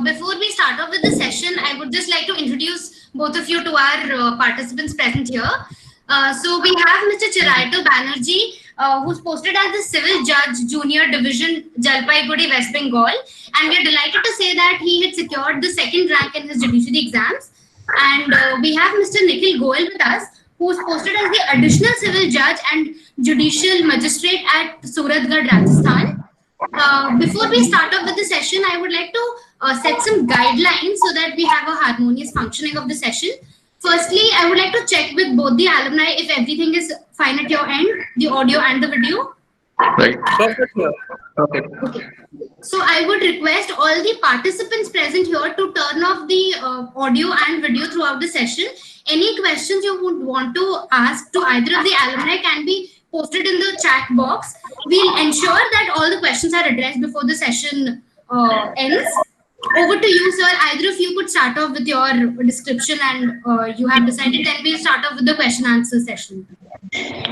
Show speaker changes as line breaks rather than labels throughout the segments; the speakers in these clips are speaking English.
Before we start off with the session, I would just like to introduce both of you to our participants present here. So we have Mr. Chiraito Banerjee, who's posted as the Civil Judge Junior Division, Jalpaiguri, West Bengal, and we are delighted to say that he had secured the second rank in his judiciary exams. And we have Mr. Nikhil Goel with us, who's posted as the Additional Civil Judge and Judicial Magistrate at Suratgarh, Rajasthan. Before we start off with the session, I would like to set some guidelines so that we have a harmonious functioning of the session. Firstly, I would like to check with both the alumni if everything is fine at your end, the audio and the video.
Right. Perfect.
Okay. So I would request all the participants present here to turn off the audio and video throughout the session. Any questions you would want to ask to either of the alumni can be posted in the chat box. We'll ensure that all the questions are addressed before the session ends. Over to you, sir. Either of you could start off with your description and you have decided, then we'll start off with the question answer session.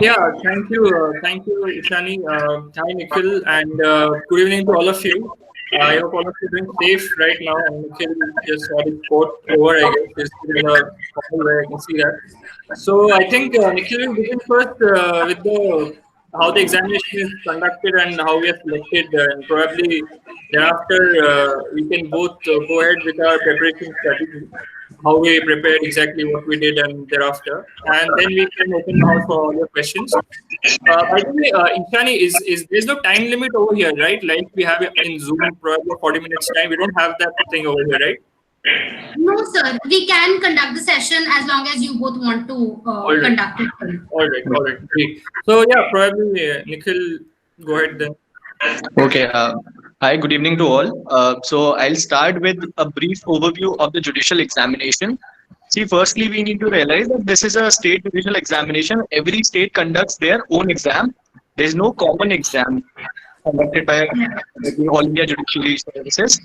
Yeah, thank you, Ishani. Hi, Nikhil, and good evening to all of you. I hope all of you are doing safe right now. And Nikhil just got his court over, I guess, just in a corner where I can see that. So I think Nikhil will begin first with the how the examination is conducted and how we are selected, and probably thereafter we can both go ahead with our preparation strategy, how we prepared exactly what we did, and thereafter, and then we can open the house for all your questions. By the way, Ishani, is there's no time limit over here, right? Like we have in Zoom, probably 40 minutes time. We don't have that thing over here, right?
No, sir. We can conduct the session as long as you both want to conduct it.
All right. Great. So yeah, probably Nikhil, go ahead then.
Okay. Hi, good evening to all. So I'll start with a brief overview of the judicial examination. See, firstly, we need to realize that this is a state judicial examination. Every state conducts their own exam. There is no common exam conducted by the All India Judiciary Services.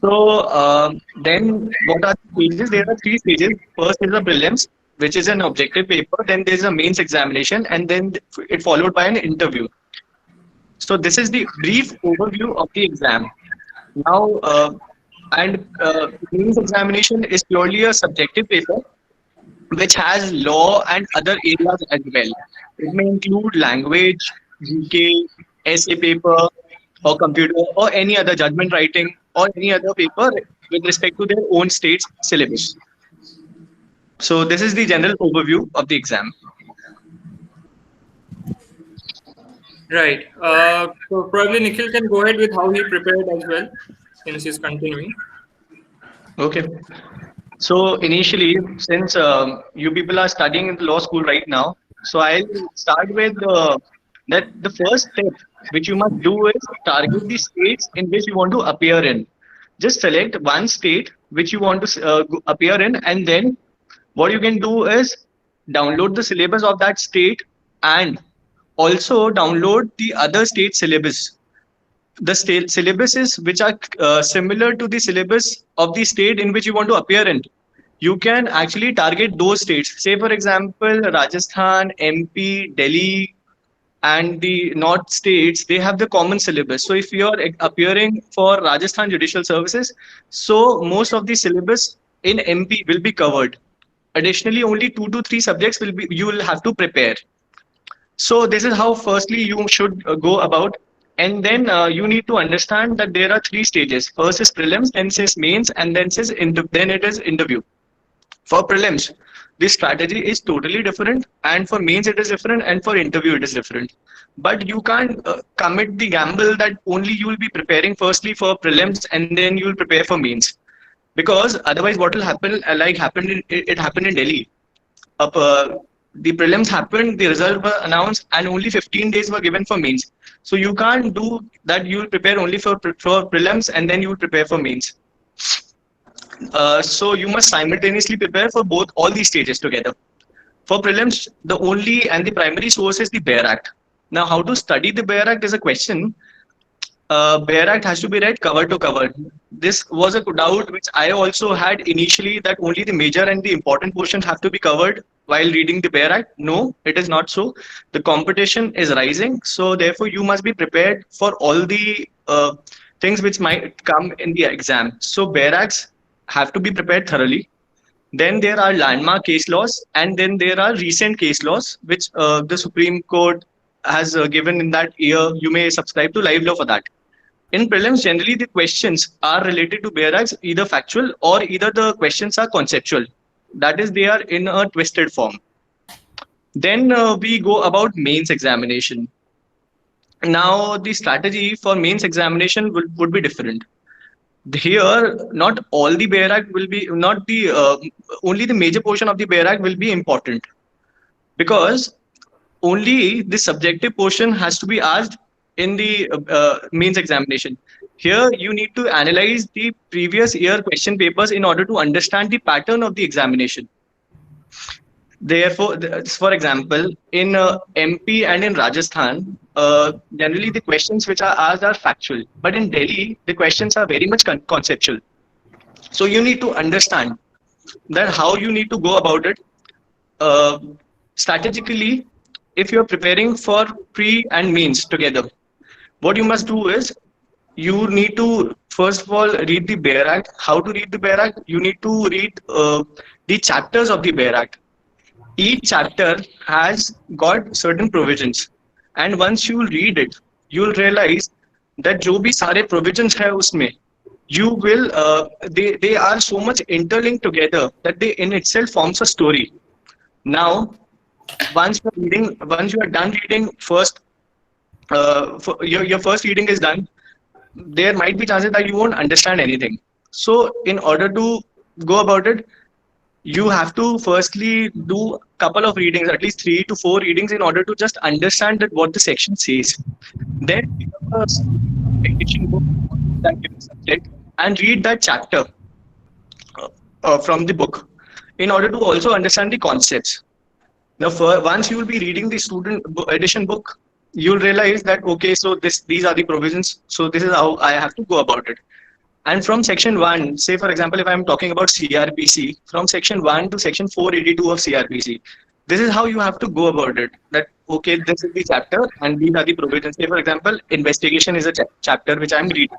So then what are the stages? There are three stages. First is the prelims, which is an objective paper. Then there's a mains examination, and then it followed by an interview. So this is the brief overview of the exam. Now, mains examination is purely a subjective paper, which has law and other areas as well. It may include language, GK, essay paper, or computer, or any other judgment writing, or any other paper with respect to their own state's syllabus. So this is the general overview of the exam.
Right. So probably Nikhil can go ahead with how he prepared as well, since he's continuing.
Okay. So initially, since you people are studying in the law school right now, so I'll start with that the first step which you must do is target the states in which you want to appear in. Just select one state which you want to appear in, and then what you can do is download the syllabus of that state and also download the other state syllabus. The state syllabuses which are similar to the syllabus of the state in which you want to appear in. You can actually target those states. Say, for example, Rajasthan, MP, Delhi, and the North states, they have the common syllabus. So if you're appearing for Rajasthan Judicial Services, so most of the syllabus in MP will be covered. Additionally, only 2 to 3 subjects you will have to prepare. So this is how firstly you should go about. And then you need to understand that there are 3 stages. First is prelims, then says mains, and then it is interview. For prelims, this strategy is totally different, and for mains it is different, and for interview it is different. But you can't commit the gamble that only you will be preparing firstly for prelims and then you will prepare for mains, because otherwise what will happen, it happened in Delhi. The prelims happened, the result were announced, and only 15 days were given for mains. So you can't do that. You will prepare only for prelims and then you will prepare for mains. So you must simultaneously prepare for all these stages together. For prelims, the only and the primary source is the BEAR Act. Now, how to study the BEAR Act is a question. BEAR Act has to be read cover to cover. This was a doubt which I also had initially, that only the major and the important portions have to be covered while reading the BEAR Act. No, it is not so. The competition is rising, so therefore you must be prepared for all the things which might come in the exam. So barracks have to be prepared thoroughly. Then there are landmark case laws, and then there are recent case laws, which the Supreme Court has given in that year. You may subscribe to Live Law for that. In prelims, generally the questions are related to barracks, either factual or either the questions are conceptual. That is, they are in a twisted form. Then we go about mains examination. Now, the strategy for mains examination would be different. Here, not all the barrack will be, not the, only the major portion of the barrack will be important, because only the subjective portion has to be asked in the mains examination. Here, you need to analyze the previous year question papers in order to understand the pattern of the examination. Therefore, for example, in MP and in Rajasthan, generally the questions which are asked are factual, but in Delhi, the questions are very much conceptual. So you need to understand that how you need to go about it. Strategically, if you're preparing for pre and mains together, what you must do is, you need to first of all read the Bare Act. How to read the Bare Act? You need to read the chapters of the Bare Act. Each chapter has got certain provisions, and once you read it, you'll realize that जो भी सारे provisions है उसमें, you will they are so much interlinked together that they in itself forms a story. Now, once you are done reading first, your first reading is done, there might be chances that you won't understand anything. So in order to go about it, you have to firstly do a couple of readings, at least 3 to 4 readings, in order to just understand that what the section says. Then pick up a edition book that given subject and read that chapter from the book in order to also understand the concepts. Now, once you will be reading the student edition book, you'll realize that, okay, so these are the provisions, so this is how I have to go about it. And from section 1, say for example, if I'm talking about CRPC, from section 1 to section 482 of CRPC, this is how you have to go about it. That, okay, this is the chapter and these are the provisions. Say for example, investigation is a chapter which I'm reading.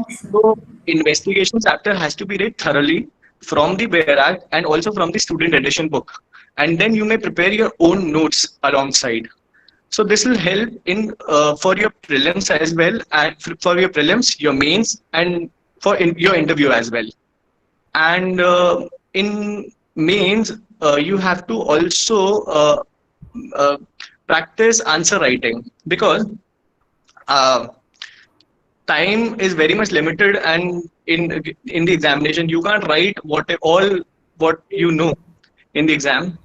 So investigation chapter has to be read thoroughly from the Bare Act and also from the student edition book. And then you may prepare your own notes alongside. So this will help in for your prelims as well, and for your prelims, your mains, and for your interview as well. And in mains, you have to also practice answer writing, because time is very much limited, and in the examination you can't write what you know in the exam.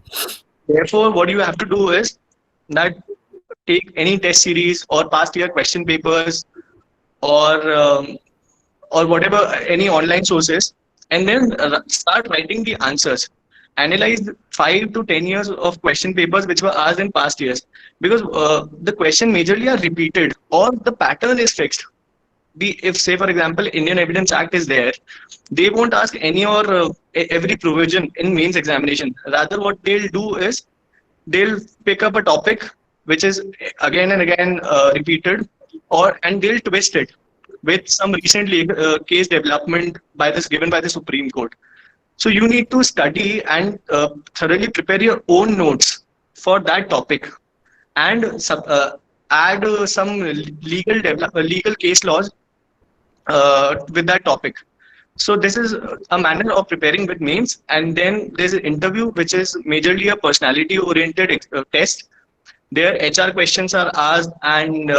Therefore, what you have to do is that take any test series or past year question papers or whatever, any online sources, and then start writing the answers. Analyze 5 to 10 years of question papers which were asked in past years, because the question majorly are repeated or the pattern is fixed. If say for example Indian Evidence Act is there, they won't ask any or every provision in mains examination. Rather, what they'll do is they'll pick up a topic which is again and again repeated, and they'll twist it with some recent case development given by the Supreme Court. So you need to study and thoroughly prepare your own notes for that topic, and add some legal case laws with that topic. So this is a manner of preparing with mains. And then there's an interview, which is majorly a personality oriented test. Their HR questions are asked, and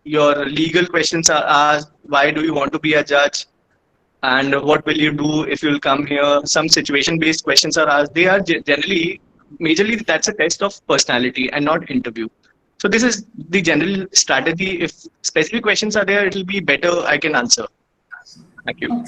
your legal questions are asked. Why do you want to be a judge? And what will you do if you'll come here? Some situation-based questions are asked. They are majorly that's a test of personality and not interview. So this is the general strategy. If specific questions are there, it will be better I can answer. Thank you.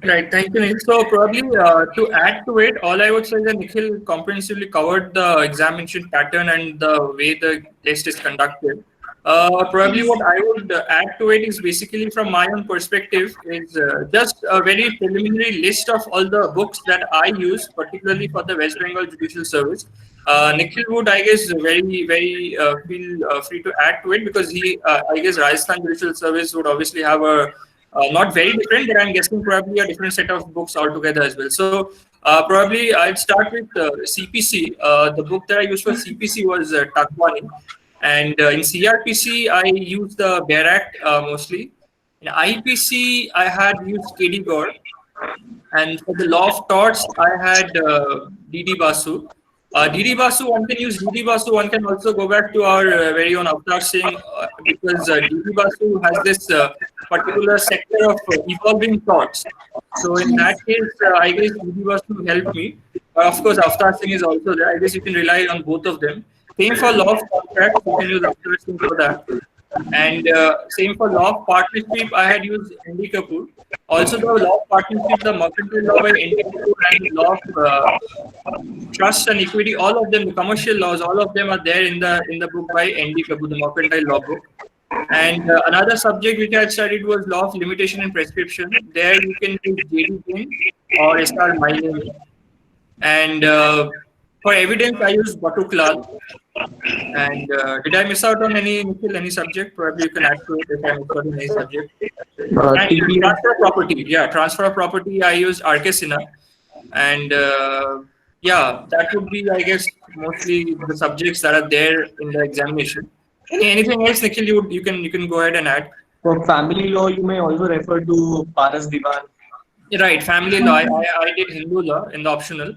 Right, thank you, Nikhil. So probably to add to it, all I would say is that Nikhil comprehensively covered the examination pattern and the way the test is conducted. Probably what I would add to it is basically from my own perspective is just a very preliminary list of all the books that I use, particularly for the West Bengal Judicial Service. Nikhil would, I guess, very feel free to add to it, because I guess Rajasthan Judicial Service would obviously have a Not very different, but I'm guessing probably a different set of books altogether as well. So probably I'd start with CPC. The book that I used for CPC was Takwani. And in CRPC, I used the Barak mostly. In IPC, I had used KD Gore. And for the law of torts, I had DD Basu. DD Basu, one can use DD Basu. One can also go back to our very own Avtar Singh because DD Basu has this particular sector of evolving thoughts. So in that case, I guess DD Basu helped me. Of course, Avtar Singh is also there. I guess you can rely on both of them. Same for law of contract. You can use Avtar Singh for that. And same for law of partnership, I had used Andy Kapoor. Also, the law of partnership, the mercantile law by Andy Kapoor, and the law of trust and equity, all of them, the commercial laws, all of them are there in the book by Andy Kapoor, the mercantile law book. And another subject which I had studied was law of limitation and prescription. There you can use J.D. King or S.R. Maini. And for evidence, I used Batuklal. And did I miss out on any subject? Probably you can add to it if I missed out on any subject. And transfer of property. Yeah, transfer of property, I used R.K. Sinha. And yeah, that would be, I guess, mostly the subjects that are there in the examination. Anything else, Nikhil, you can go ahead and add.
For family law, you may also refer to Paras Diwan.
Right, family law. I did Hindu law in the optional.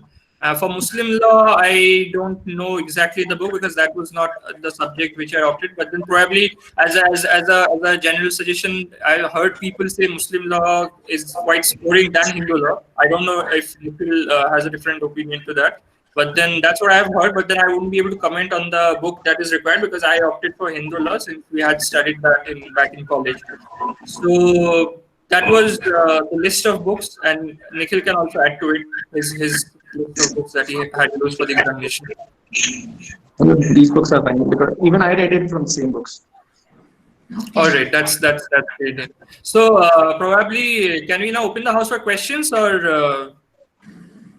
For Muslim law, I don't know exactly the book because that was not the subject which I opted. But then probably as a general suggestion, I heard people say Muslim law is quite scoring than Hindu law. I don't know if Nikhil has a different opinion to that. But then that's what I have heard. But then I wouldn't be able to comment on the book that is required because I opted for Hindu law since we had studied that back in college. So that was the list of books, and Nikhil can also add to it his list of books that he had used for the examination.
These books are fine because even I read it from the same books.
All right, that's great. So probably can we now open the house for questions, or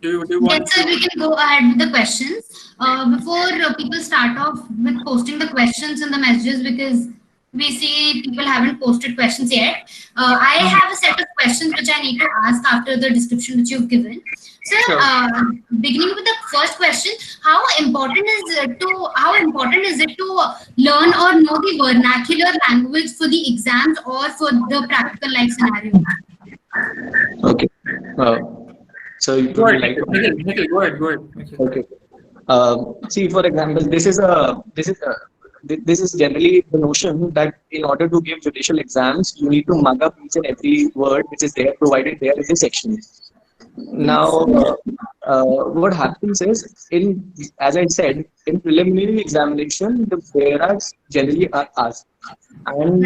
do you want?
Yes, sir, we can go ahead with the questions. Before people start off with posting the questions in the messages, because we see people haven't posted questions yet. I have a set of questions which I need to ask after the description which you've given. So,
Sure.
Beginning with the first question, how important is it to learn or know the vernacular language for the exams or for the practical life scenario?
Okay. So you
Go
would
ahead,
like
Nikhil, go ahead. Nikhil.
okay. See, for example, this is generally the notion that in order to give judicial exams, you need to mug up each and every word which is there provided there in the section. Now, what happens is, as I said, in preliminary examination, the barracks generally are asked, and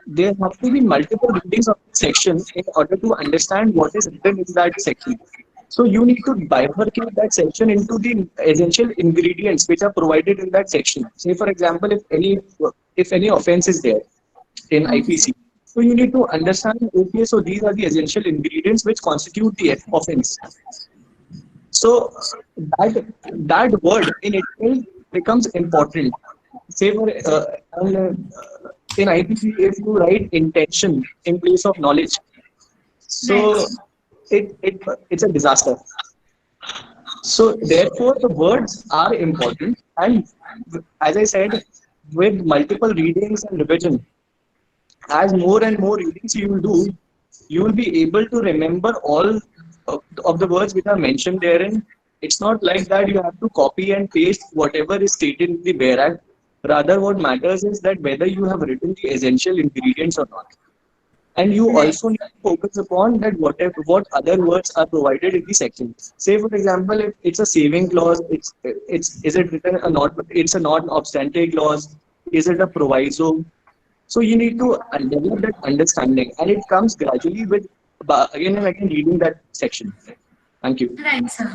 there have to be multiple readings of the section in order to understand what is written in that section. So you need to bifurcate that section into the essential ingredients which are provided in that section. Say, for example, if any offense is there in IPC, so you need to understand, okay, so these are the essential ingredients which constitute the offense. So that word in itself becomes important. Say for in IPC, if you write intention in place of knowledge, so it's a disaster. So therefore, the words are important, and as I said, with multiple readings and revision, as more and more readings you will do, you will be able to remember all of the words which are mentioned therein. It's not like that you have to copy and paste whatever is stated in the Barak. Rather, what matters is that whether you have written the essential ingredients or not. And you also need to focus upon that what other words are provided in the section. Say, for example, if it's a saving clause, is it written it's a non-obstante clause? Is it a proviso? So you need to develop that understanding, and it comes gradually with again and again reading that section. Thank you.
Right, sir.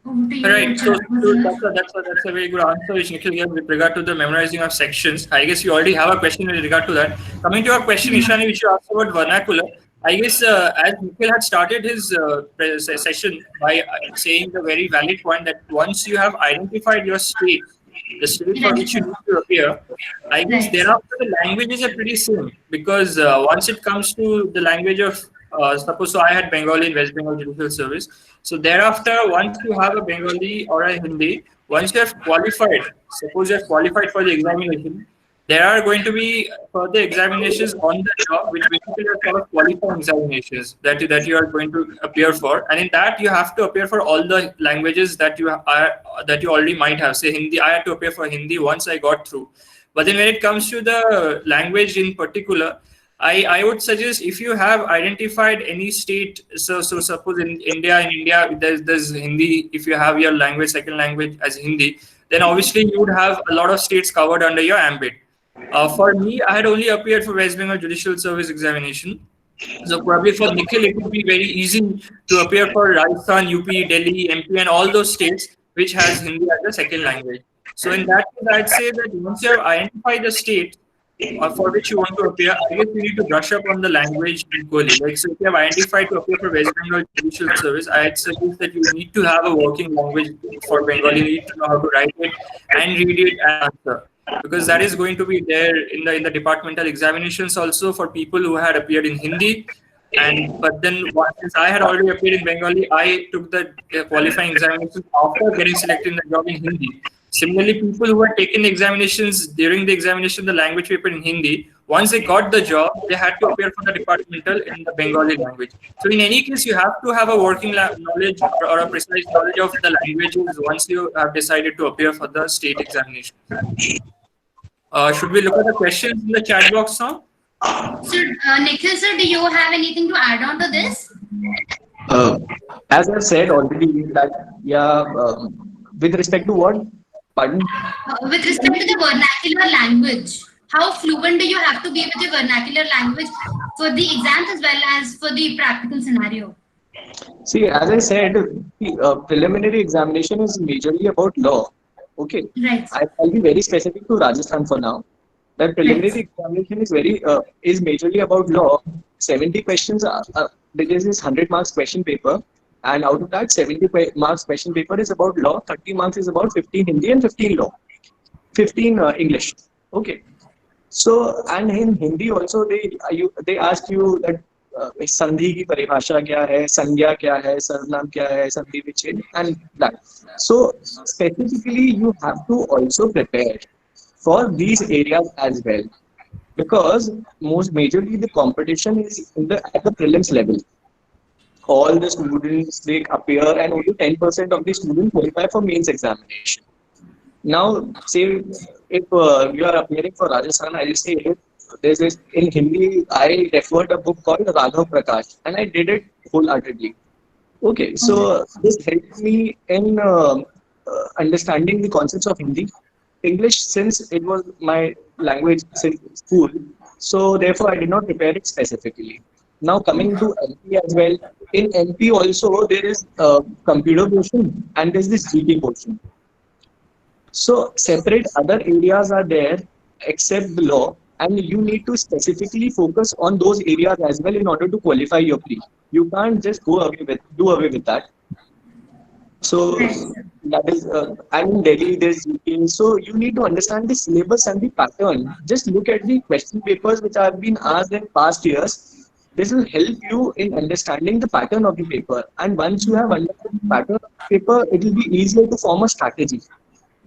Over to you,
Right. So
Chirag.
that's a very good answer, which Nikhil gave with regard to the memorizing of sections. I guess you already have a question with regard to that. Coming to your question, Ishani, which you asked about vernacular, I guess as Nikhil had started his session by saying the very valid point that once you have identified your state, the state for which you need to appear, I guess thereafter the languages are pretty same, because once it comes to the language of suppose, so I had Bengali in West Bengal Judicial Service. So thereafter, once you have a Bengali or a Hindi, once you have qualified, suppose you have qualified for the examination, there are going to be further examinations on the job, which basically are sort of qualifying examinations that you are going to appear for, and in that you have to appear for all the languages that you already might have. Say Hindi, I had to appear for Hindi once I got through, but then when it comes to the language in particular, I would suggest, if you have identified any state, so suppose in India there's Hindi. If you have your language, second language as Hindi, then obviously you would have a lot of states covered under your ambit. For me, I had only appeared for West Bengal Judicial Service examination. So probably for Nikhil, it would be very easy to appear for Rajasthan, UP, Delhi, MP, and all those states which has Hindi as a second language. So in that case, I'd say that once you have identified the state for which you want to appear, I guess you need to brush up on the language equally. Like, so if you have identified to appear for West Bengal Judicial Service, I'd suggest that you need to have a working language for Bengali. You need to know how to write it and read it and answer, because that is going to be there in the departmental examinations also for people who had appeared in Hindi. But then since I had already appeared in Bengali, I took the qualifying examinations after getting selected in the job in Hindi. Similarly, people who had taken examinations during the examination, the language paper in Hindi, once they got the job, they had to appear for the departmental in the Bengali language. So in any case, you have to have a working knowledge or a precise knowledge of the languages once you have decided to appear for the state examination. Should we look at the questions in the chat box now?
So, Nikhil sir, do you have anything to add on to this?
As I said already, that with respect to what? Pardon?
With respect to the vernacular language, how fluent do you have to be with the vernacular language for the exams as well as for the practical scenario?
See, as I said, the preliminary examination is majorly about law. Okay.
Right.
I'll be very specific to Rajasthan for now. The preliminary examination is majorly about law. 70 questions there is this 100 marks question paper, and out of that 70 marks question paper is about law, 30 marks is about 15 Hindi and 15 law, 15 English. Okay. So, and in Hindi also they ask you that संधि की परिभाषा क्या है, संज्ञा क्या है, सर्वनाम क्या है, संधि विच्छेद, and that. So specifically you have to also prepare for these areas as well, because most majorly the competition is at the prelims level. All the students, they appear and only 10% of the students qualify for mains examination. Now, say if you are appearing for Rajasthan, I'll say there's this in Hindi. I referred a book called Raghav Prakash, and I did it wholeheartedly. Okay, so this helped me in understanding the concepts of Hindi. English, since it was my language since school, so therefore I did not prepare it specifically. Now coming to MP as well, in MP also there is computer portion and there is this GT portion. So separate other areas are there except the law, and you need to specifically focus on those areas as well in order to qualify your pre. You can't just do away with that. So that is, and in Delhi there's GT. So you need to understand the syllabus and the pattern. Just look at the question papers which have been asked in past years. This will help you in understanding the pattern of the paper. And once you have understood the pattern of the paper, it will be easier to form a strategy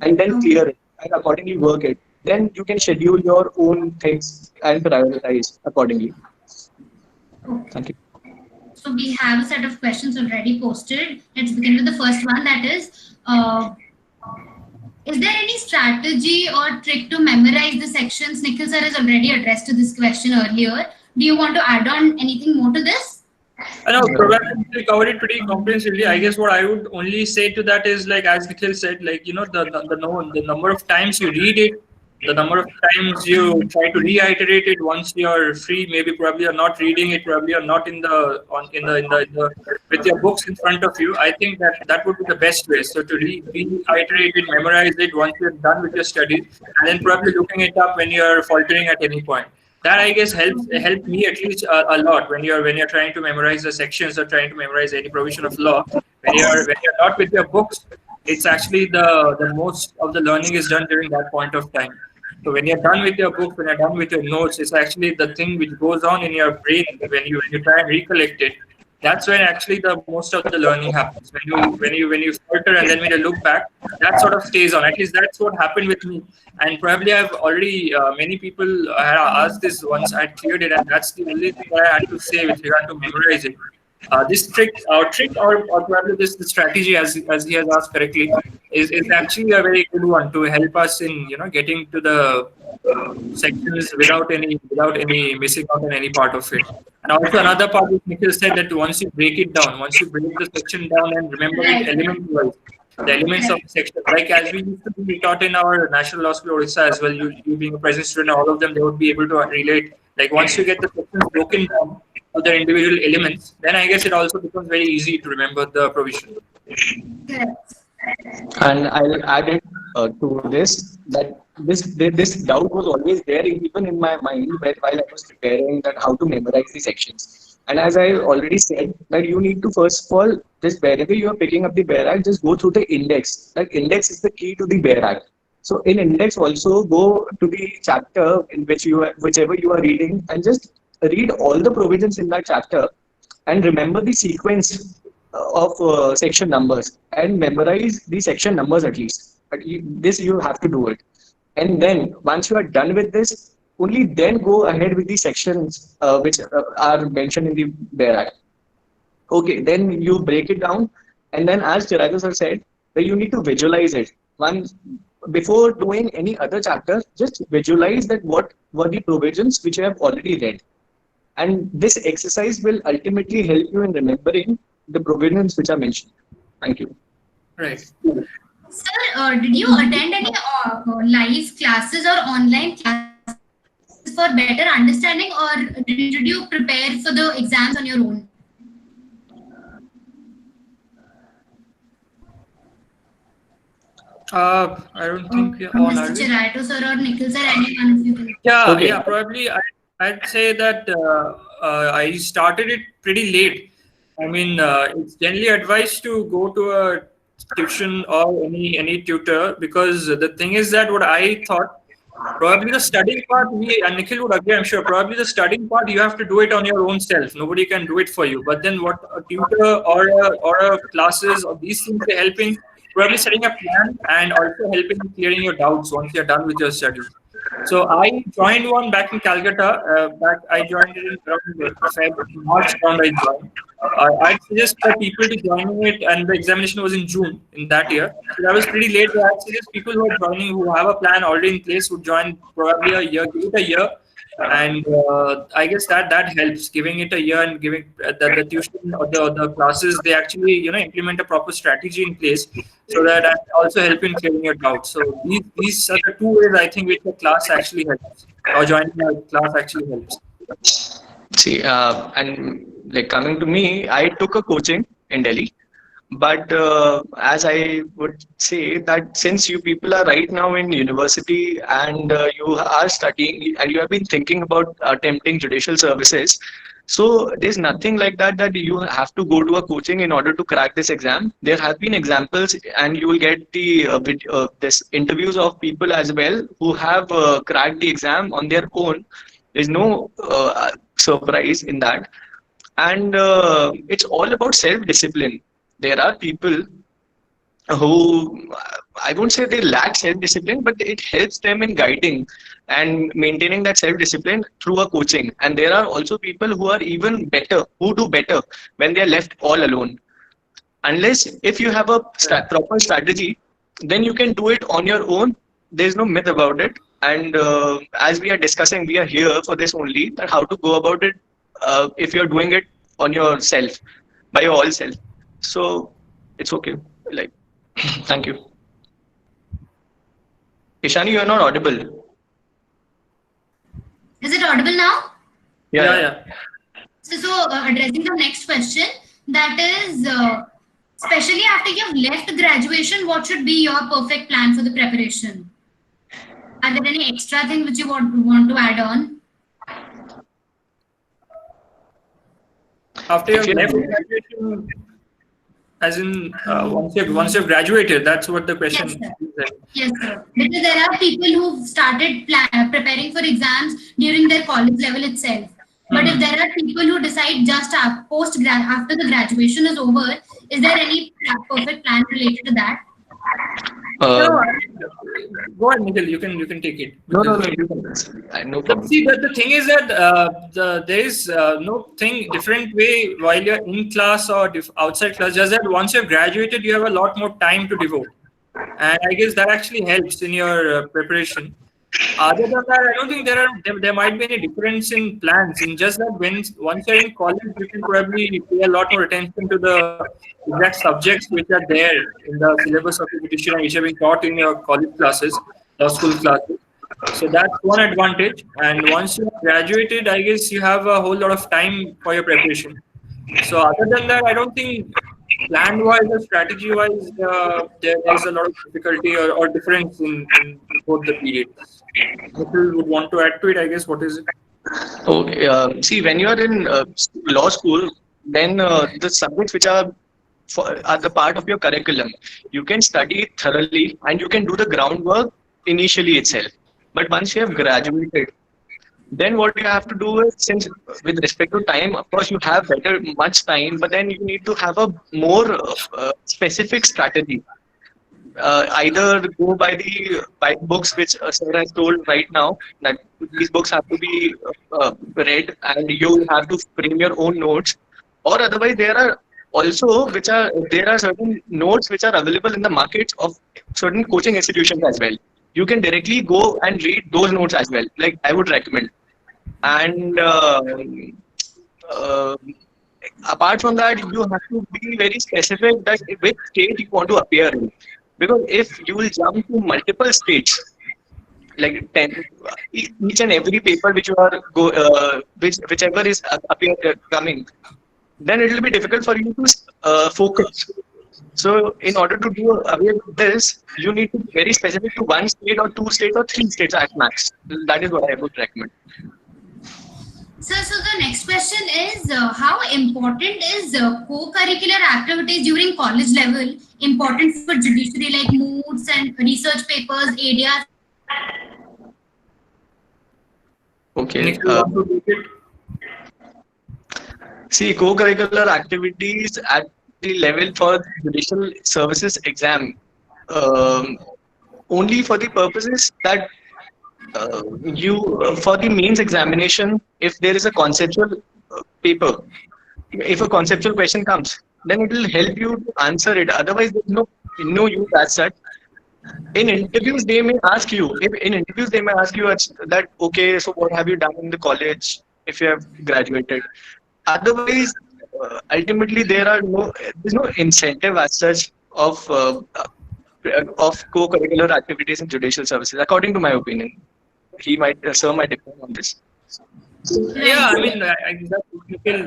and then clear it and accordingly work it. Then you can schedule your own things and prioritize accordingly. Thank you.
So we have a set of questions already posted. Let's begin with the first one. That is there any strategy or trick to memorize the sections? Nikhil sir has already addressed to this question earlier. Do you want to add on anything more to this?
I know, probably we covered it pretty comprehensively. I guess what I would only say to that is, like, as Nikhil said, like, you know, the number of times you read it, the number of times you try to reiterate it once you're free. Maybe probably you're not reading it, probably you're not with your books in front of you. I think that would be the best way. So to reiterate it, memorize it once you're done with your studies, and then probably looking it up when you're faltering at any point. That, I guess, helped me at least a lot when you're trying to memorize the sections or trying to memorize any provision of law. When you're not with your books, it's actually the most of the learning is done during that point of time. So when you're done with your book, when you're done with your notes, it's actually the thing which goes on in your brain when you try and recollect it. That's when actually the most of the learning happens. When you filter and then when you look back, that sort of stays on. At least that's what happened with me. And probably I've already many people had asked this once I cleared it, and that's the only thing that I had to say with regard to memorize it. This trick, or probably this the strategy, as he has asked correctly, is actually a very good one to help us in getting to the sections without any missing out on any part of it. And also another part which Nikhil said, that once you break it down, once you break the section down and remember it element wise, the elements of the section, like as we used to be taught in our National Law School Odisha as well, you being a present student, all of them, they would be able to relate. Like once you get the sections broken down to their individual elements, then I guess it also becomes very easy to remember the provision.
And I'll add it to this, that this doubt was always there even in my mind while I was preparing that how to memorize the sections. And as I already said, that you need to first of all, just wherever you are picking up the BEAR Act, just go through the index. That index is the key to the BEAR Act. So in index also go to the chapter in which whichever you are reading, and just read all the provisions in that chapter and remember the sequence of section numbers and memorize the section numbers at least. But this you have to do it. And then once you are done with this, only then go ahead with the sections which are mentioned in the BEAR Act. Okay, then you break it down, and then as Chiraito sir said, that you need to visualize it. Before doing any other chapter, just visualize that what were the provisions which you have already read. And this exercise will ultimately help you in remembering the provisions which are mentioned. Thank you.
Right.
Sir, did you attend any live classes or online classes for better understanding, or did you prepare for the exams on your own?
I don't think we all are.
Mr. Chiraito sir or Nikhil sir, any one of you?
Yeah, probably I'd say that I started it pretty late. I mean, it's generally advised to go to a tuition or any tutor, because the thing is that what I thought, probably the studying part, and Nikhil would agree, I'm sure, probably the studying part, you have to do it on your own self. Nobody can do it for you. But then what a tutor or a classes or these things, they help in probably setting a plan and also helping in clearing your doubts once you're done with your studies. So I joined one back in Calcutta. I joined it in around March round. I joined. I'd suggest for people to join it, and the examination was in June in that year. So that was pretty late. But I'd suggest people who are joining, who have a plan already in place, would join probably a year, give it a year. And I guess that helps, giving it a year and giving the tuition or the classes, they actually implement a proper strategy in place, so that also help in clearing your doubts. So these are the two ways I think which the class actually helps, or joining a class actually helps.
See, and like coming to me, I took a coaching in Delhi. But as I would say that since you people are right now in university and you are studying and you have been thinking about attempting judicial services, so there's nothing like that you have to go to a coaching in order to crack this exam. There have been examples, and you will get the this interviews of people as well who have cracked the exam on their own. There's no surprise in that, and it's all about self-discipline. There are people who, I won't say they lack self-discipline, but it helps them in guiding and maintaining that self-discipline through a coaching. And there are also people who are even better, who do better when they are left all alone. Unless if you have a proper strategy, then you can do it on your own. There's no myth about it. And as we are discussing, we are here for this only, that how to go about it if you're doing it on yourself, by your all self. So it's okay. Like, thank you. Ishani, you are not audible.
Is it audible now?
Yeah.
So addressing the next question, that is, especially after you have left graduation, what should be your perfect plan for the preparation? Are there any extra things which you want to add on?
After you have left graduation, as in once you've graduated. That's what the question
Yes, sir.
is.
Yes, sir. Because there are people who've started preparing for exams during their college level itself. But if there are people who decide just after the graduation is over, is there any perfect plan related to that?
No,
Uh,
go ahead, Nikhil. You can take it
no, no,
because.
no, you can. No
But
problem.
see, the thing is that there is no thing different way while you're in class or outside class. Just that once you've graduated, you have a lot more time to devote, and I guess that actually helps in your preparation. Other than that, I don't think there might be any difference in plans. In just that once you're in college, you can probably pay a lot more attention to the exact subjects which are there in the syllabus of education and which have been taught in your college classes, law school classes. So that's one advantage. And once you have graduated, I guess you have a whole lot of time for your preparation. So other than that, I don't think plan-wise or strategy-wise, there's a lot of difficulty or difference in both the periods. People would want to add to it, I guess. What is it?
Okay. See, when you are in law school, then the subjects which are the part of your curriculum, you can study it thoroughly and you can do the groundwork initially itself. But once you have graduated, then what you have to do is, since with respect to time, of course, you have much time, but then you need to have a more specific strategy. Either go by books which sir has told right now, that these books have to be read and you have to frame your own notes, or otherwise there are certain notes which are available in the markets of certain coaching institutions as well. You can directly go and read those notes as well, like I would recommend. And uh, apart from that, you have to be very specific that which state you want to appear in, because if you will jump to multiple states, like 10, each and every paper which you are whichever is coming, then it will be difficult for you to focus. So in order to do away with this, you need to be very specific to one state or two states or three states at max. That is what I would recommend.
So the next question is how important is co-curricular activities during college level important for judiciary like moots and research papers, areas?
Okay.
Nikhil, want to take it?
See, co-curricular activities at the level for judicial services exam, um, only for the purposes that for the mains examination, if there is a conceptual paper, if a conceptual question comes, then it will help you to answer it. Otherwise, there's no use as such. In interviews, they may ask you. That okay, so what have you done in the college if you have graduated? Otherwise, ultimately there's no incentive as such of co-curricular activities in judicial services, according to my opinion. Sir might depend on this.
Yeah, I mean,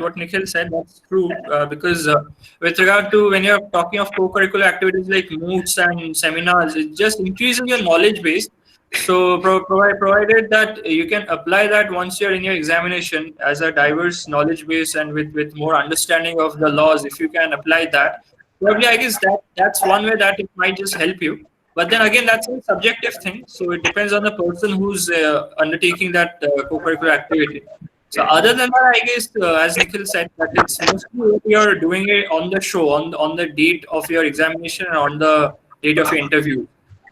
what Nikhil said, that's true. Because with regard to when you're talking of co-curricular activities like moots and seminars, it just increases your knowledge base. So provided that you can apply that once you're in your examination as a diverse knowledge base and with more understanding of the laws, if you can apply that, probably I guess that's one way that it might just help you. But then again, that's a subjective thing. So it depends on the person who's undertaking that co-curricular activity. So other than that, I guess, as Nikhil said, that it's mostly what you're doing it on the show, on the date of your examination and on the date of your interview.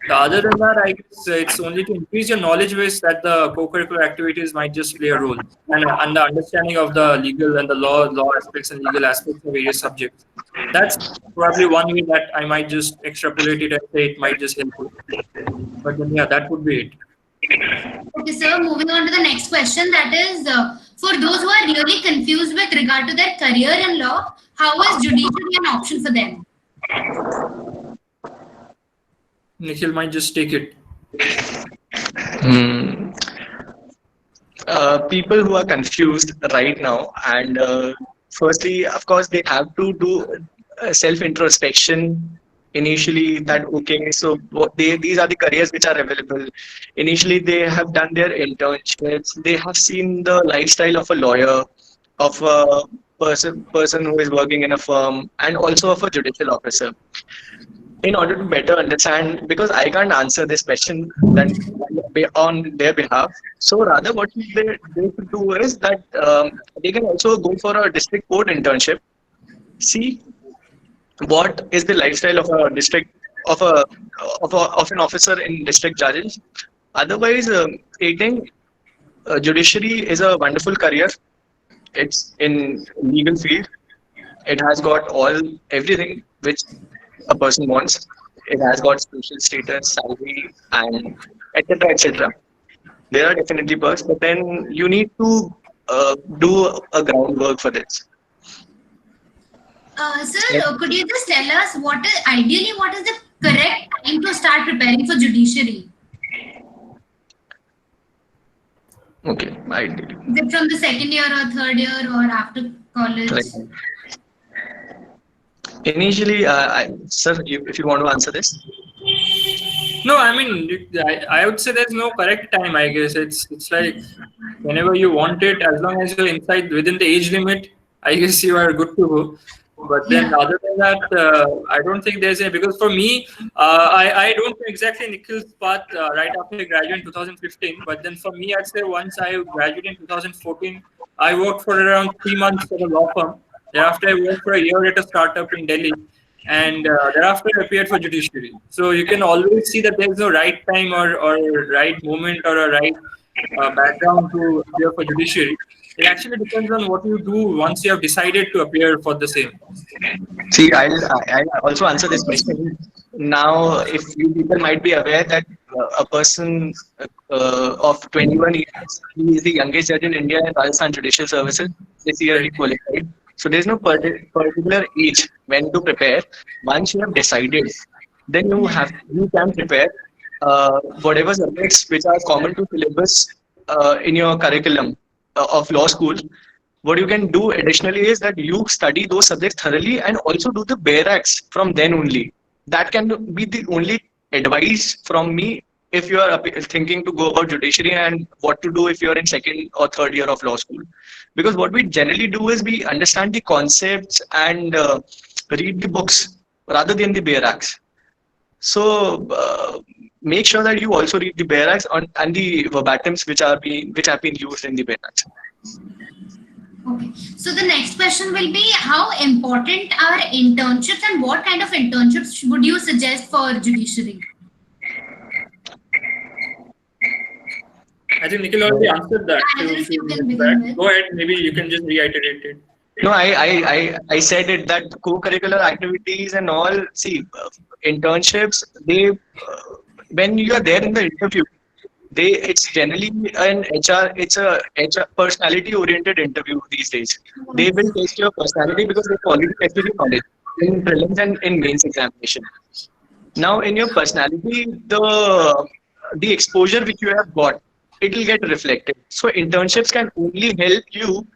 So other than that, I guess it's only to increase your knowledge base that the co-curricular activities might just play a role, and the understanding of the legal and the law aspects and legal aspects of various subjects. That's probably one way that I might just extrapolate it and say it might just help you. But then, yeah, that would be it.
Okay, sir, moving on to the next question, that is for those who are really confused with regard to their career in law, how is judiciary an option for them?
Nikhil might just take it.
People who are confused right now, and firstly, of course, they have to do self-introspection initially, that okay, so these are the careers which are available. Initially, they have done their internships, they have seen the lifestyle of a lawyer, of a person who is working in a firm, and also of a judicial officer. In order to better understand, because I can't answer this question that on their behalf. So rather, what they should do is that they can also go for a district court internship, see what is the lifestyle of a district of an officer in district judges. Otherwise, aiding judiciary is a wonderful career. It's in legal field. It has got everything which a person wants. It has got social status, salary, and etc. etc. There are definitely perks, but then you need to do a groundwork for this.
Sir, could you just tell us what is the correct time to start preparing for judiciary?
Okay, ideally.
Is it from the second year or third year or after college?
Right. Initially, sir, if you want to answer this.
No, I mean, I would say there's no correct time. I guess it's like whenever you want it, as long as you're inside within the age limit, I guess you are good to go. But then other than that, I don't think there's any, because for me, I don't know exactly Nikhil's path right after I graduated in 2015. But then for me, I'd say once I graduated in 2014, I worked for around 3 months for a law firm. Thereafter, I worked for a year at a startup in Delhi. And thereafter, I appeared for judiciary. So you can always see that there's no right time or right moment or a right background to appear for judiciary. It actually depends on what you do once you have decided to appear for the same.
See, I'll also answer this question. Now, if you people might be aware that a person of 21 years, he is the youngest judge in India in Rajasthan Judicial Services. This year he qualified. So there's no particular age when to prepare. Once you have decided, then you can prepare whatever subjects which are common to syllabus in your curriculum of law school. What you can do additionally is that you study those subjects thoroughly and also do the bare acts from then only. That can be the only advice from me if you are thinking to go about judiciary, and what to do if you are in second or third year of law school. Because what we generally do is we understand the concepts and read the books rather than the bare acts. So make sure that you also read the bare acts and the verbatums which have been used in the bare acts.
Okay. So the next question will be, how important are internships and what kind of internships would you suggest for judiciary?
I think Nikhil already answered that. Go ahead, maybe you can just reiterate it.
No, I said it that co-curricular activities and all. See, internships, they when you are there in the interview, it's generally an HR. It's a HR personality-oriented interview these days. They will test your personality because they've already tested your knowledge in prelims and in mains examination. Now, in your personality, the exposure which you have got, it will get reflected. So internships can only help you.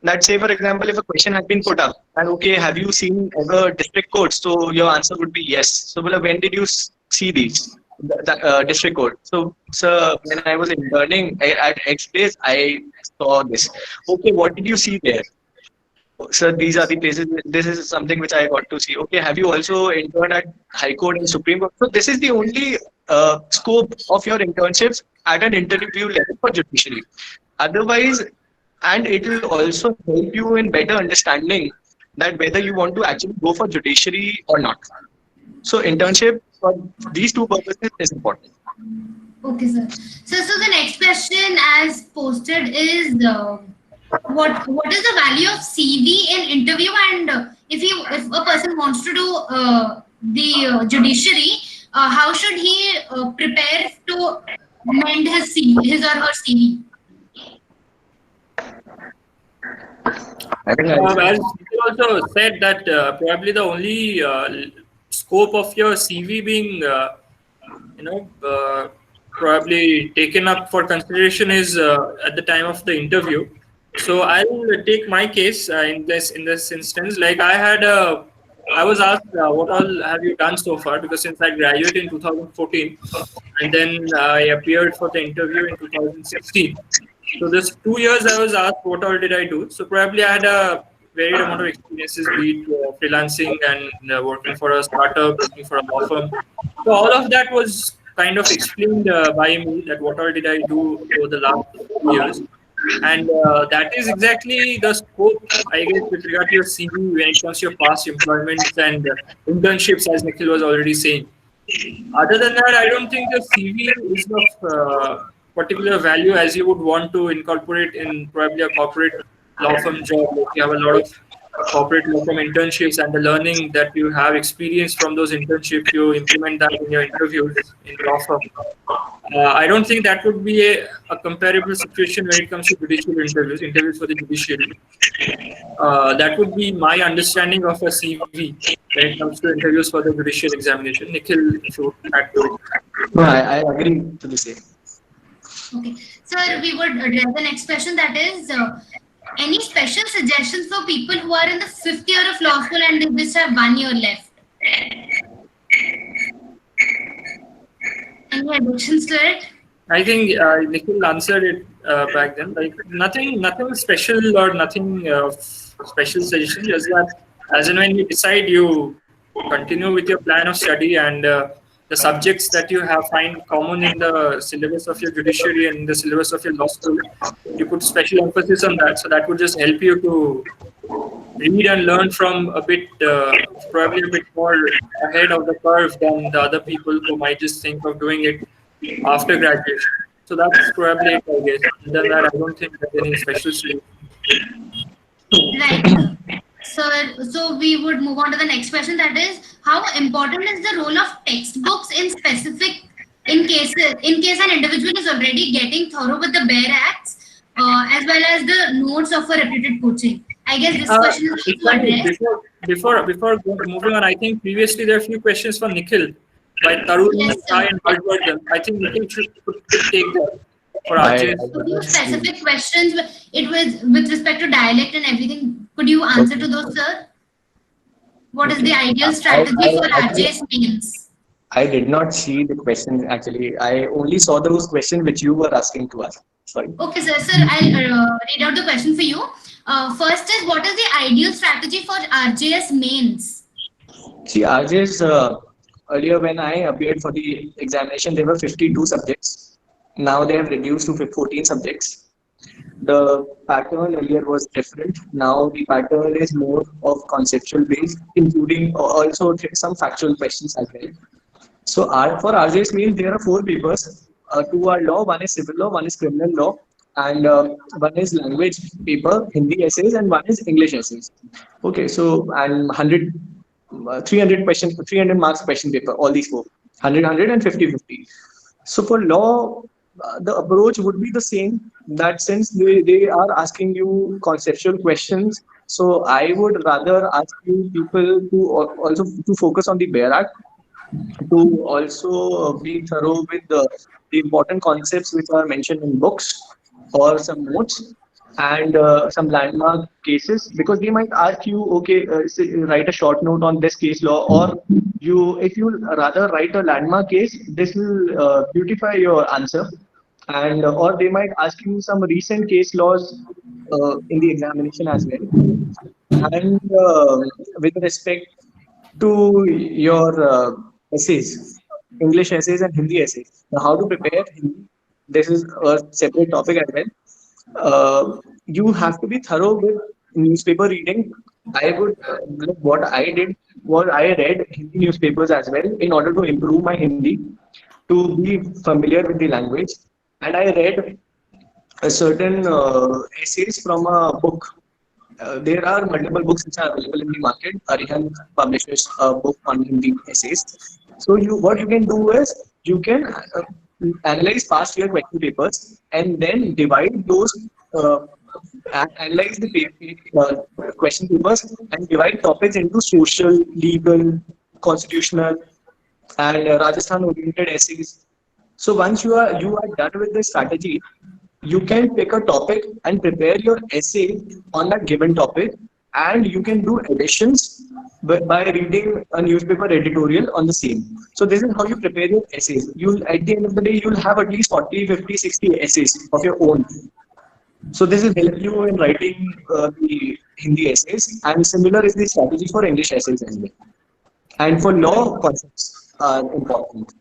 That, say for example, if a question has been put up and okay, have you seen ever district courts? So your answer would be yes. So when did you see these district court? So when I was interning at X place, I saw this. Okay, what did you see there? So these are the places. This is something which I got to see. Okay, have you also interned at High Court and Supreme Court? So this is the only scope of your internships at an interview level for judiciary. Otherwise, and it will also help you in better understanding that whether you want to actually go for judiciary or not. So internship for these two purposes is important.
Okay, sir. So the next question as posted is, what is the value of CV in interview, and if a person wants to do the judiciary, how should he prepare to mend his or her CV?
As you also said that probably the only scope of your CV being probably taken up for consideration is at the time of the interview. So I'll take my case in this instance. Like I was asked, what all have you done so far? Because since I graduated in 2014, and then I appeared for the interview in 2016. So this 2 years I was asked what all did I do. So probably I had a varied amount of experiences, be it freelancing and working for a startup, working for a law firm. So all of that was kind of explained by me, that what all did I do over the last years. And that is exactly the scope, I guess, with regard to your CV when it comes to your past employments and internships, as Nikhil was already saying. Other than that, I don't think the CV is of particular value as you would want to incorporate in probably a corporate law firm job. Like you have a lot of corporate law firm internships, and the learning that you have experience from those internships, you implement that in your interviews in law firm. I don't think that would be a comparable situation when it comes to judicial interviews for the judiciary. That would be my understanding of a CV when it comes to interviews for the judicial examination. Nikhil, if you would add to it.
No, I agree to the same.
Okay. Sir, we would address the next question, that is, any special suggestions for people who are in the 5th year of law school and they just have 1 year left? Any additions to it?
I think Nikhil answered it back then. Like nothing special or nothing special suggestion. Just that as and when you decide, you continue with your plan of study, and the subjects that you have find common in the syllabus of your judiciary and the syllabus of your law school, you put special emphasis on that. So that would just help you to read and learn from a bit, probably a bit more ahead of the curve than the other people who might just think of doing it after graduation. So that's probably it, I guess. Other than that, I don't think there's any special solution.
Right. So we would move on to the next question, that is, how important is the role of textbooks in case an individual is already getting thorough with the bare acts, as well as the notes of a reputed coaching? I guess this question is to address.
Before moving on, I think previously there are a few questions for Nikhil by Tarun,
Yes,
Sai,
sir.
and Harshvardhan. I think Nikhil should take that for RJ.
So few specific questions. It was with respect to dialect and everything. Could you answer to those, sir? What is the ideal strategy for RJ's means?
I did not see the questions actually. I only saw those questions which you were asking to us. Sorry.
Okay, sir. Sir, I'll read out the question for you. First is, what is the ideal strategy for RJS mains?
See, RJ's earlier when I appeared for the examination, there were 52 subjects. Now they have reduced to 14 subjects. The pattern earlier was different. Now the pattern is more of conceptual based, including also some factual questions as well. So for RJ's means there are 4 papers. 2 are law, 1 is civil law, 1 is criminal law, and 1 is language paper, Hindi essays, and 1 is English essays. Okay, so and 300 marks question paper, all these 4, 100, and 50. So for law, the approach would be the same, that since they are asking you conceptual questions, so I would rather ask you people to also to focus on the bare act, to also be thorough with the important concepts which are mentioned in books or some notes, and some landmark cases, because they might ask you, okay, write a short note on this case law, or if you rather write a landmark case, this will beautify your answer. And or they might ask you some recent case laws in the examination as well. And with respect to your essays, English essays and Hindi essays, now how to prepare Hindi, this is a separate topic as well. You have to be thorough with newspaper reading. I would what I did was I read Hindi newspapers as well in order to improve my Hindi, to be familiar with the language. And I read a certain essays from a book. There are multiple books which are available in the market. Arihant publishes a book on Hindi essays. So what you can do is you can analyze past year question papers and then divide those, analyze the question papers and divide topics into social, legal, constitutional, and Rajasthan oriented essays. So once you are done with this strategy, you can pick a topic and prepare your essay on that given topic, and you can do additions by reading a newspaper editorial on the same. So this is how you prepare your essays. At the end of the day, you'll have at least 40, 50, 60 essays of your own. So this will help you in writing the Hindi essays, and similar is the strategy for English essays as well. And for law, concepts are important.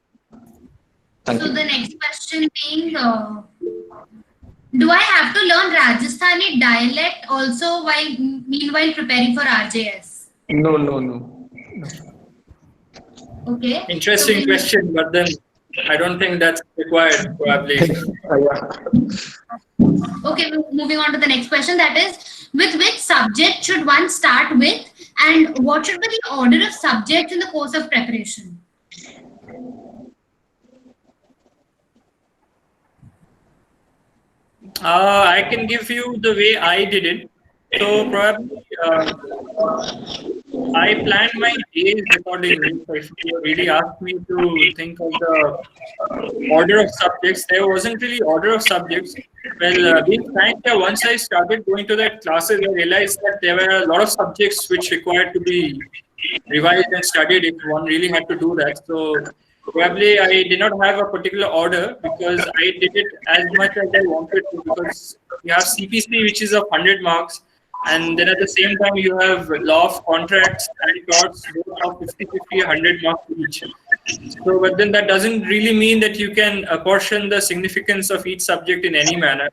Thank
So
you.
the next question being, do I have to learn Rajasthani dialect also while meanwhile preparing for RJS?
No, no, no.
Okay.
Interesting question, but then I don't think that's required, probably.
Okay, moving on to the next question. That is, with which subject should one start with, and what should be the order of subjects in the course of preparation?
I can give you the way I did it. So probably I planned my days accordingly. So if you really asked me to think of the order of subjects, there wasn't really order of subjects. Well, being frank, once I started going to that classes, I realized that there were a lot of subjects which required to be revised and studied if one really had to do that. So probably I did not have a particular order because I did it as much as I wanted to, because you have CPC, which is of 100 marks, and then at the same time you have law of contracts and torts, both of 50, 100 marks each. So, but then that doesn't really mean that you can apportion the significance of each subject in any manner.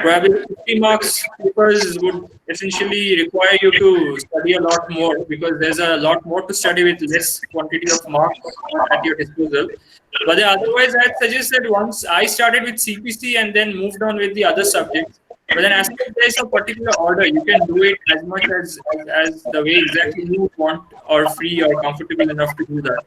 Probably 50 marks papers would essentially require you to study a lot more, because there's a lot more to study with less quantity of marks at your disposal. But then otherwise, I'd suggest that once I started with CPC and then moved on with the other subjects. But then as there's a particular order, you can do it as much as the way exactly you want, or free or comfortable enough to do that.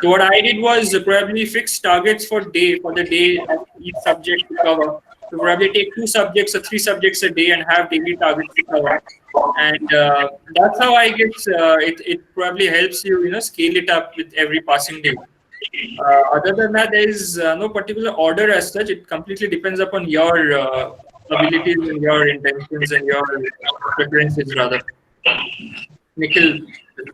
So what I did was probably fix targets for the day of each subject to cover. So probably take 2 subjects or 3 subjects a day and have daily targets to cover. And that's how I guess it probably helps you, scale it up with every passing day. Other than that, there is no particular order as such. It completely depends upon your abilities and your intentions and your preferences, rather. Nikhil.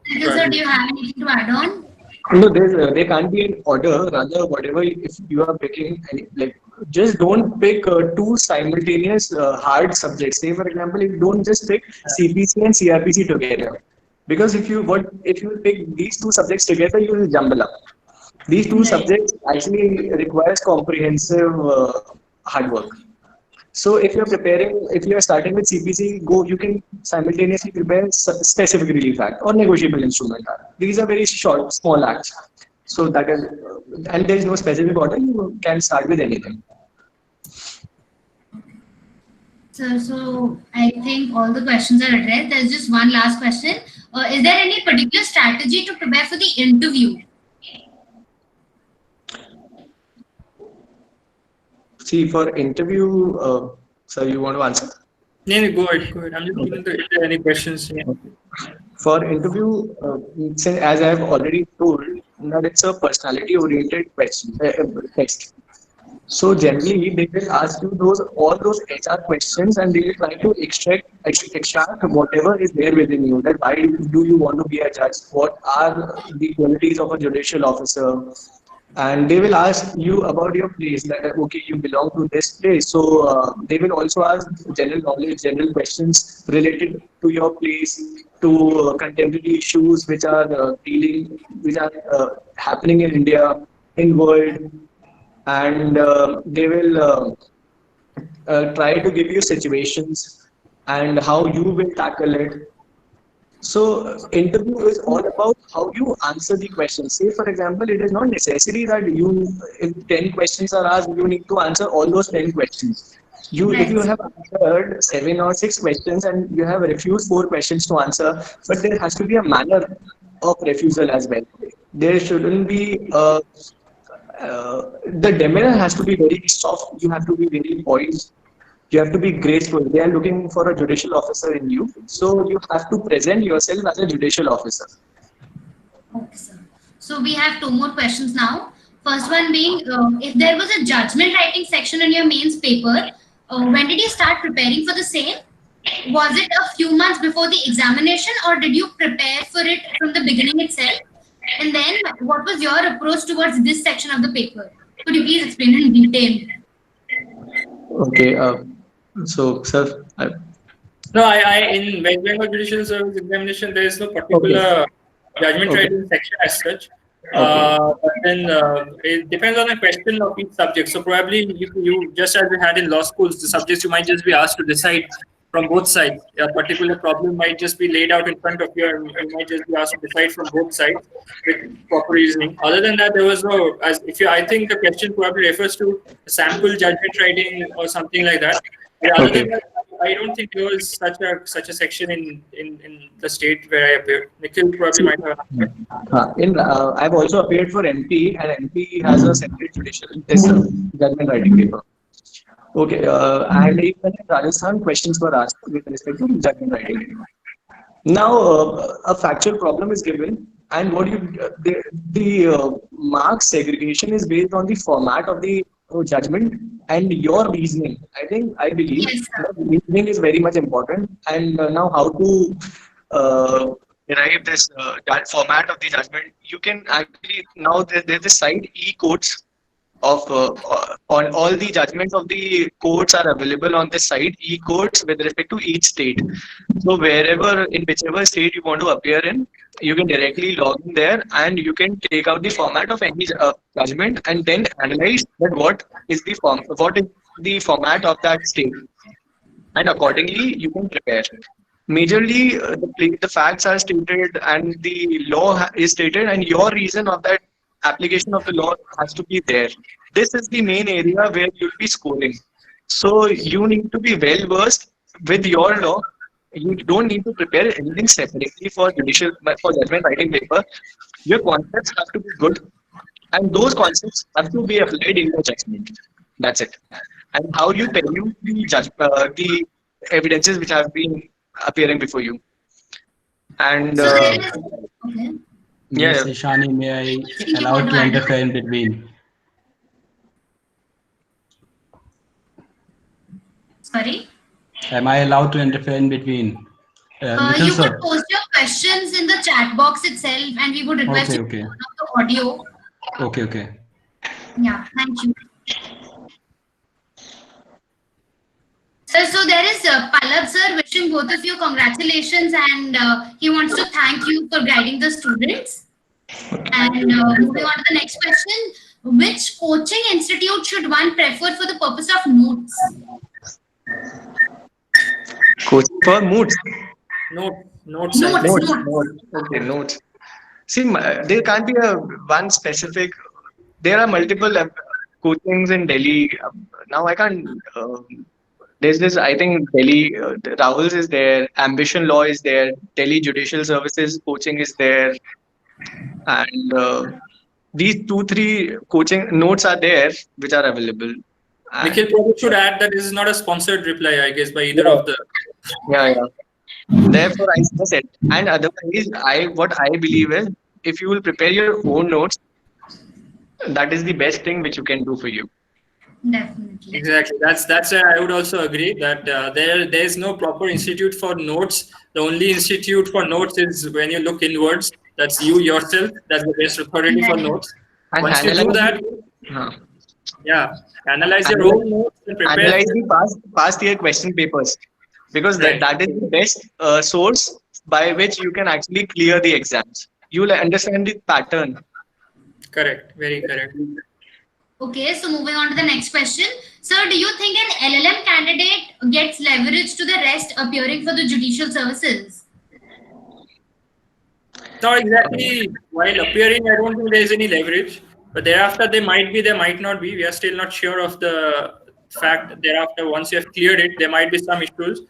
Nikhil sir, do you have anything to add on?
No, there can't be an order. Rather, whatever, if you are picking, like, just don't pick 2 simultaneous hard subjects. Say, for example, if you don't just pick CPC and CRPC together, because if you pick these 2 subjects together, you will jumble up. These 2 subjects actually requires comprehensive hard work. So if you're starting with CPC, you can simultaneously prepare specific relief act or negotiable instrument act. These are very short, small acts. So that is, and there is no specific order. You can start with anything.
So I think all the questions are addressed. There's just one last question. Is there any particular strategy to prepare for the interview?
See, for interview, sir, you want to answer?
No, go ahead. I'm just looking if there are any questions. Yeah.
For interview, as I have already told, that it's a personality-oriented question test. So generally, they will ask you all those HR questions, and they will try to extract whatever is there within you. That why do you want to be a judge? What are the qualities of a judicial officer? And they will ask you about your place, that okay, you belong to this place. So they will also ask general knowledge, general questions related to your place, to contemporary issues which are happening in India, in world, and they will try to give you situations and how you will tackle it. So interview is all about how you answer the question. Say, for example, it is not necessary that if 10 questions are asked, you need to answer all those 10 questions. If you have answered 7 or 6 questions and you have refused 4 questions to answer, but there has to be a manner of refusal as well. There shouldn't be the demeanor has to be very soft. You have to be very poised. You have to be graceful. They are looking for a judicial officer in you. So you have to present yourself as a judicial officer.
Okay, sir. So we have 2 more questions now. First one being, if there was a judgment writing section in your mains paper, when did you start preparing for the same? Was it a few months before the examination, or did you prepare for it from the beginning itself? And then what was your approach towards this section of the paper? Could you please explain in detail?
Okay. So, sir,
No, I in West Bengal Judicial Service examination, there is no
okay,
particular judgment
okay,
writing section as such.
okay.
But then it depends on the question of each subject. So probably you just as we had in law schools, the subjects you might just be asked to decide from both sides. A particular problem might just be laid out in front of you, and you might just be asked to decide from both sides with proper reasoning. Other than that, there was no. As if you, I think the question probably refers to sample judgment writing or something like that. Yeah, other
Okay.
than that, I don't think there was such a section in the state where I appeared. Nikhil probably
See,
might have.
I've also appeared for MP, and MP has a separate judicial test judgment writing paper. Okay, and even in Rajasthan, questions were asked with respect to judgment writing. Now, a factual problem is given, and what you the mark segregation is based on the format of the judgment and your reasoning. I believe
Yes, sir.
that reasoning is very much important. And now, how to derive this format of the judgment? You can actually now there's this site e-courts of on all the judgments of the courts are available on the site e-courts with respect to each state. So wherever in whichever state you want to appear in, you can directly log in there and you can take out the format of any judgment and then analyze that what is the format of that state, and accordingly you can prepare. Majorly, the facts are stated and the law is stated, and your reason of that application of the law has to be there. This is the main area where you'll be scoring. So you need to be well versed with your law. You don't need to prepare anything separately for judgment writing paper. Your concepts have to be good, and those concepts have to be applied in your judgment. That's it. And how you peruse the evidences which have been appearing before you. And
So there is. Okay.
yeah,
Miss Ishani, may I
You
allow
want
to
to add?
interfere in between?
Sorry.
Am I allowed to interfere in between? Nikhil
You could
sir.
post your questions in the chat box itself, and we would request
Okay,
you
okay,
to turn off the audio.
okay, okay.
Yeah, thank you. Sir, so there is Pallab sir wishing both of you congratulations, and he wants to thank you for guiding the students. And moving on to the next question, which coaching institute should one prefer for the purpose of notes?
coaching for moods.
Notes, I
Notes,
think.
notes.
Okay, notes. See, there can't be a one specific. There are multiple coachings in Delhi. Now I can't. There's this. I think Delhi. Rahul's is there. Ambition Law is there. Delhi Judicial Services coaching is there, and these 2-3 coaching notes are there which are available. And
Nikhil probably should add that this is not a sponsored reply, I guess, by either
yeah,
of the.
yeah. Therefore, I just said. And otherwise, what I believe is, if you will prepare your own notes, that is the best thing which you can do for you.
Definitely.
Exactly. That's where I would also agree that there's no proper institute for notes. The only institute for notes is when you look inwards. That's you yourself. That's the best authority for notes.
And
Once you do that,
Huh.
yeah, analyze your
Analyze-
own notes and prepare.
analyze the past year question papers, because
Right.
that is the best source by which you can actually clear the exams. You will understand the pattern.
Correct. Very correct.
Okay, so moving on to the next question. Sir, do you think an LLM candidate gets leverage to the rest appearing for the judicial services?
Not exactly while appearing, I don't think there is any leverage. But thereafter, there might be, there might not be. We are still not sure of the fact that thereafter, once you have cleared it, there might be some issues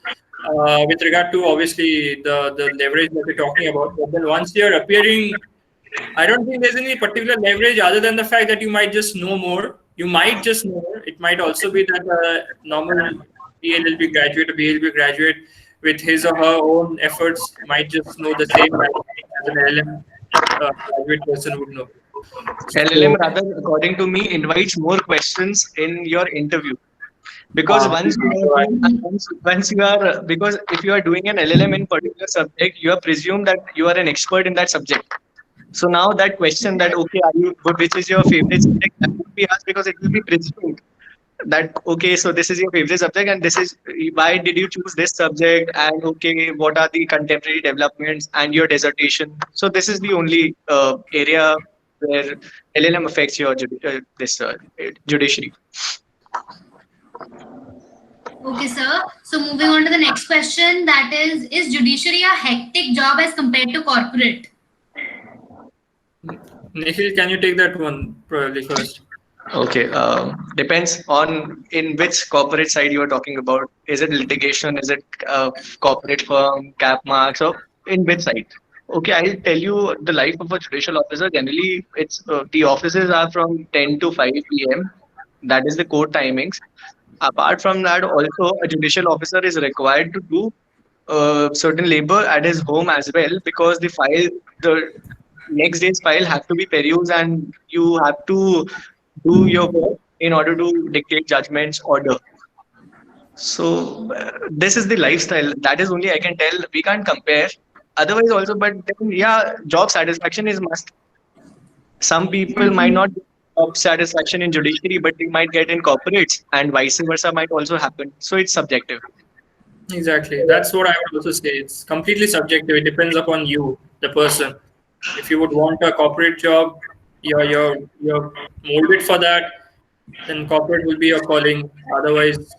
with regard to obviously the leverage that we're talking about. But then once you're appearing, I don't think there's any particular leverage other than the fact that you might just know more. You might just know more. It might also be that a normal PLLB graduate or BLB graduate with his or her own efforts might just know the same as an LLM graduate person would know.
LLM, rather, according to me, invites more questions in your interview. Because once you are because if you are doing an LLM in particular subject, you are presumed that you are an expert in that subject. So now that question that, okay, which is your favorite subject, that will be asked because it will be presumed that okay, so this is your favorite subject and this is why did you choose this subject, and okay, what are the contemporary developments and your dissertation. So this is the only area where LLM affects your judiciary.
Okay, sir. So moving on to the next question, that is judiciary a hectic job as compared to corporate?
Nikhil, can you take that one probably first?
Okay, depends on in which corporate side you are talking about. Is it litigation? Is it corporate firm, cap marks, or in which side? Okay, I'll tell you the life of a judicial officer. Generally, it's the offices are from 10 to 5 p.m. That is the court timings. Apart from that, also a judicial officer is required to do certain labor at his home as well, because the next day's file have to be perused and you have to do your work in order to dictate judgments order. So this is the lifestyle. That is only I can tell. We can't compare. Otherwise also, but then, yeah, job satisfaction is must. Some people might not get job satisfaction in judiciary, but they might get in corporates, and vice versa might also happen. So it's subjective.
Exactly. That's what I would also say. It's completely subjective. It depends upon you, the person. If you would want a corporate job, you're molded for that, then corporate will be your calling. Otherwise,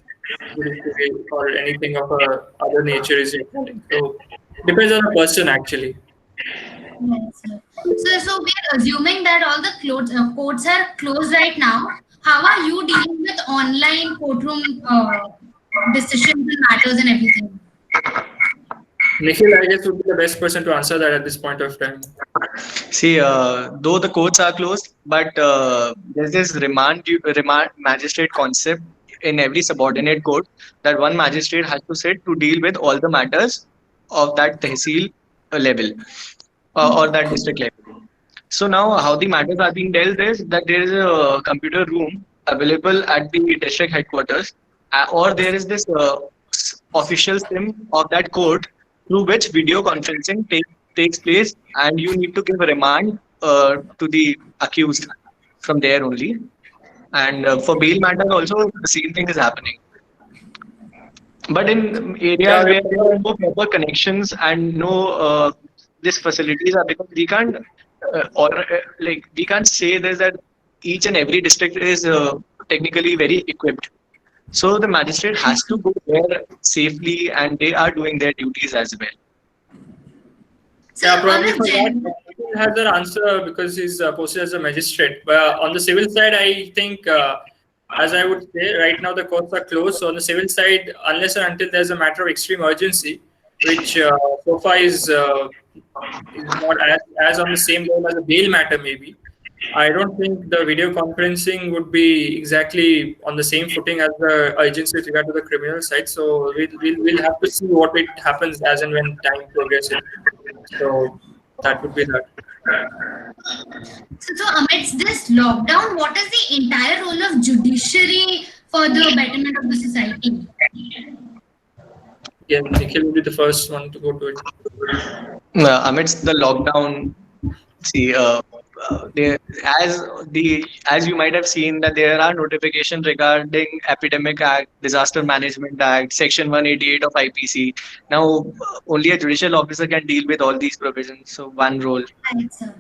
judiciary or anything of a other nature is your calling. So depends on the person actually.
Yes, sir. So we are assuming that all the courts are closed right now. How are you dealing with online courtroom decisions and matters and everything?
Nikhil, I guess, would be the best person to answer that at this point of time.
See, though the courts are closed, but there's this remand magistrate concept in every subordinate court that one magistrate has to sit to deal with all the matters of that tehsil level or that district level. So now how the matters are being dealt is that there is a computer room available at the district headquarters, or there is this official SIM of that court through which video conferencing takes place, and you need to give a remand to the accused from there only. And for bail matter also the same thing is happening. But in areas where there are no proper connections and no these facilities are, because we can't like we can't say this that each and every district is technically very equipped. So the magistrate has to go there safely, and they are doing their duties as well.
So
Yeah,
on
probably
a
for that, Nikhil has an answer because he's posted as a magistrate. But on the civil side, I think, as I would say, right now the courts are closed. So on the civil side, unless or until there's a matter of extreme urgency, which so far is not as on the same level as a bail matter, maybe. I don't think the video conferencing would be exactly on the same footing as the urgency with regard to the criminal side. So we'll have to see what it happens as and when time progresses. So that would be that.
So amidst this lockdown, what is the entire role of judiciary for the betterment of the society?
Again, Nikhil will be the first one to go to it.
Amidst the lockdown, see, there, as you might have seen that there are notifications regarding Epidemic Act, Disaster Management Act, Section 188 of IPC. Now, only a judicial officer can deal with all these provisions. So one role.
Right, sir.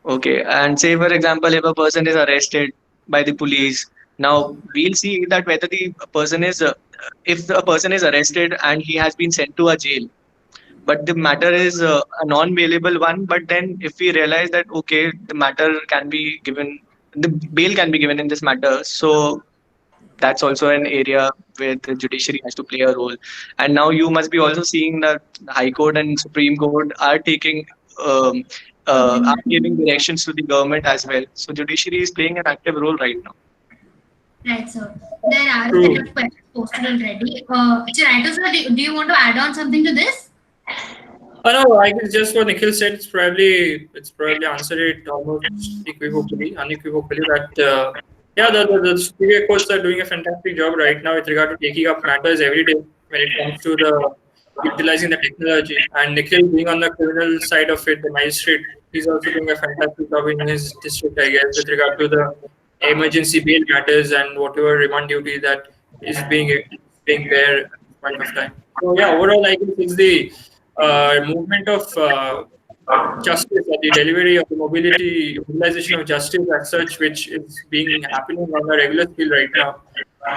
Okay, and say for example, if a person is arrested by the police, now we'll see that whether the person is, if the person is arrested and he has been sent to a jail, but the matter is a non-bailable one. But then if we realize that okay, the matter can be given, the bail can be given in this matter, so that's also an area where the judiciary has to play a role. And now you must be also seeing that the High Court and Supreme Court are taking are giving directions to the government as well. So judiciary is playing an active role right now.
Right, sir. There are a set of questions posted already. Chiraito, sir, do you want to add on something to this?
No, I guess just what Nikhil said, it's probably answered it almost unequivocally that yeah, the superior courts are doing a fantastic job right now with regard to taking up matters every day when it comes to the utilizing the technology. And Nikhil being on the criminal side of it, the magistrate, he's also doing a fantastic job in his district, I guess, with regard to the emergency bail matters and whatever remand duty that is being there at this point of time. So yeah, overall, I guess it's the movement of justice or the delivery of the mobilization of justice as such, which is being happening on a regular scale right now.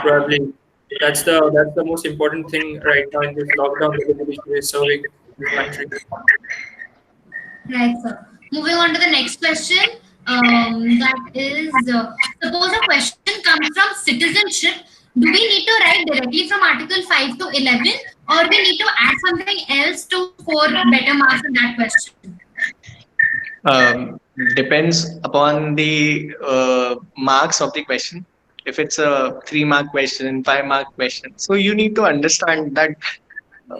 Probably that's the most important thing right now in this lockdown that the judiciary is serving this country.
Right, sir. Moving on to the next question. That is, suppose a question comes from citizenship. Do we need to write directly from Article 5 to 11, or we need to add something else to score better marks in that question?
Depends upon the marks of the question. If it's a 3-mark question, 5-mark question, so you need to understand that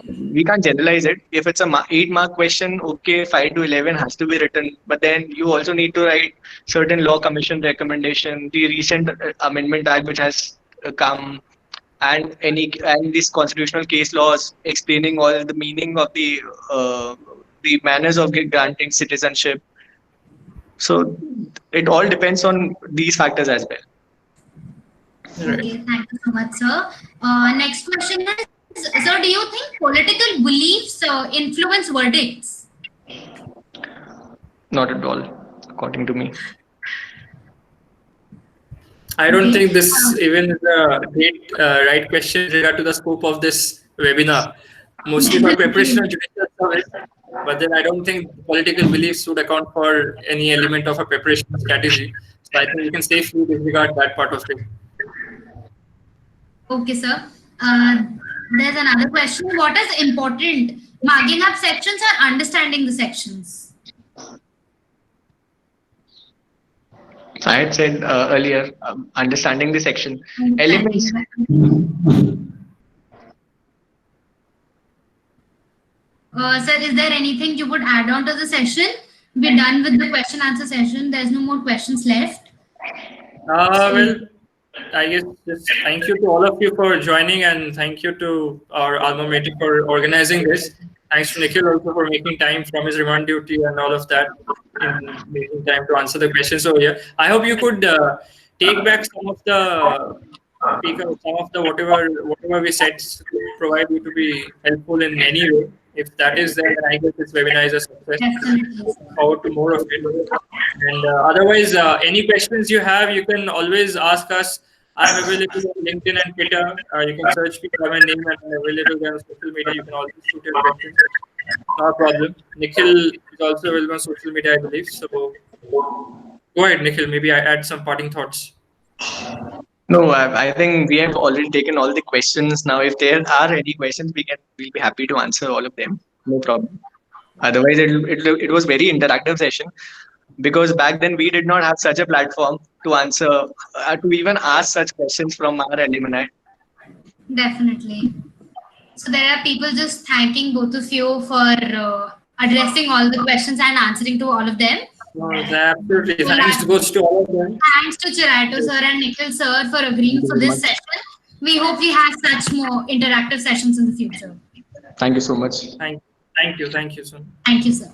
we can't generalize it. If it's a 8-mark question, okay, 5 to 11 has to be written. But then you also need to write certain law commission recommendation, the recent amendment act which has come, and these constitutional case laws explaining all the meaning of the manners of granting citizenship. So it all depends on these factors as well.
Okay, thank you so much, sir. Next question is, sir, do you think political beliefs influence verdicts?
Not at all, according to me.
I don't think this even is a great right question with regard to the scope of this webinar. Mostly for preparation of judicial service, but then I don't think political beliefs would account for any element of a preparation strategy. So I think you can safely disregard that part of it.
Okay, sir. There's another question. What is important? Marking up sections or understanding the sections?
I had said earlier, understanding the section elements.
Sir, is there anything you would add on to the session? We're done with the question answer session. There's no more questions left.
Well, I guess just thank you to all of you for joining, and thank you to our alma mater for organizing this. Thanks to Nikhil also for making time from his remand duty and all of that in making time to answer the questions over here. I hope you could take back some of the whatever we said to provide you to be helpful in any way. If that is there, then I guess this webinar is a success. Look forward to more of it. And otherwise, any questions you have, you can always ask us. I'm available on LinkedIn and Twitter. You can search me by my name, and I'm available there on social media. You can always shoot your questions. No problem. Nikhil is also available on social media, I believe. So go ahead, Nikhil. Maybe I add some parting thoughts.
No, I think we have already taken all the questions. Now, if there are any questions, we'll be happy to answer all of them. No problem. Otherwise, it was very interactive session, because back then we did not have such a platform to answer, to even ask such questions from our alumni.
Definitely. So there are people just thanking both of you for addressing all the questions and answering to all of them.
No, absolutely. Thanks goes to all of them.
Thanks to Chiraito sir and Nikhil sir for agreeing for this session. We hope we have such more interactive sessions in the future.
Thank you so much.
Thank you, sir.
Thank you, sir.